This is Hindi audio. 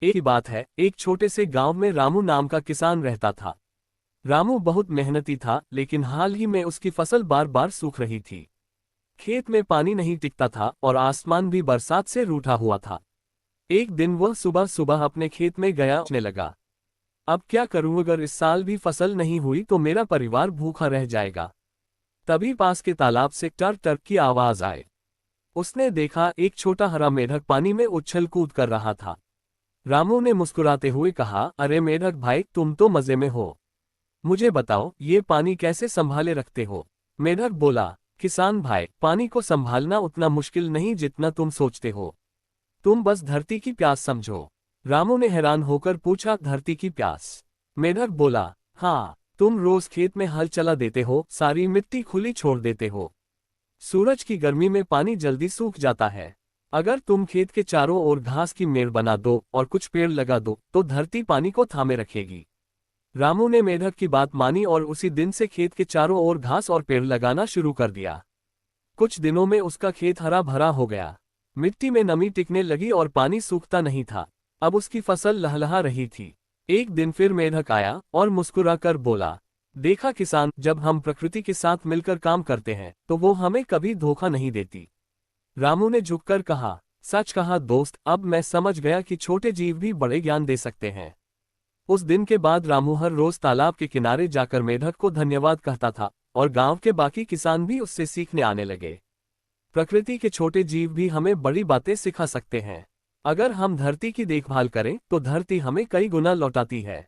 एक ही बात है, एक छोटे से गांव में रामू नाम का किसान रहता था। रामू बहुत मेहनती था, लेकिन हाल ही में उसकी फसल बार बार सूख रही थी। खेत में पानी नहीं टिकता था और आसमान भी बरसात से रूठा हुआ था। एक दिन वह सुबह सुबह अपने खेत में गया, सोचने लगा, अब क्या करूं, अगर इस साल भी फसल नहीं हुई तो मेरा परिवार भूखा रह जाएगा। तभी पास के तालाब से टर टर की आवाज आए। उसने देखा, एक छोटा हरा मेढक पानी में उछल कूद कर रहा था। रामू ने मुस्कुराते हुए कहा, अरे मेढक भाई, तुम तो मजे में हो। मुझे बताओ, ये पानी कैसे संभाले रखते हो? मेढक बोला, किसान भाई, पानी को संभालना उतना मुश्किल नहीं जितना तुम सोचते हो। तुम बस धरती की प्यास समझो। रामू ने हैरान होकर पूछा, धरती की प्यास? मेढक बोला, हाँ, तुम रोज खेत में हल चला देते हो, सारी मिट्टी खुली छोड़ देते हो। सूरज की गर्मी में पानी जल्दी सूख जाता है। अगर तुम खेत के चारों ओर घास की मेड़ बना दो और कुछ पेड़ लगा दो तो धरती पानी को थामे रखेगी। रामू ने मेढक की बात मानी और उसी दिन से खेत के चारों ओर घास और पेड़ लगाना शुरू कर दिया। कुछ दिनों में उसका खेत हरा भरा हो गया। मिट्टी में नमी टिकने लगी और पानी सूखता नहीं था। अब उसकी फसल लहलहा रही थी। एक दिन फिर मेढक आया और मुस्कुराकर बोला, देखा किसान, जब हम प्रकृति के साथ मिलकर काम करते हैं तो वो हमें कभी धोखा नहीं देती। रामू ने झुककर कहा, सच कहा दोस्त, अब मैं समझ गया कि छोटे जीव भी बड़े ज्ञान दे सकते हैं। उस दिन के बाद रामू हर रोज तालाब के किनारे जाकर मेढक को धन्यवाद कहता था और गांव के बाकी किसान भी उससे सीखने आने लगे। प्रकृति के छोटे जीव भी हमें बड़ी बातें सिखा सकते हैं। अगर हम धरती की देखभाल करें तो धरती हमें कई गुना लौटाती है।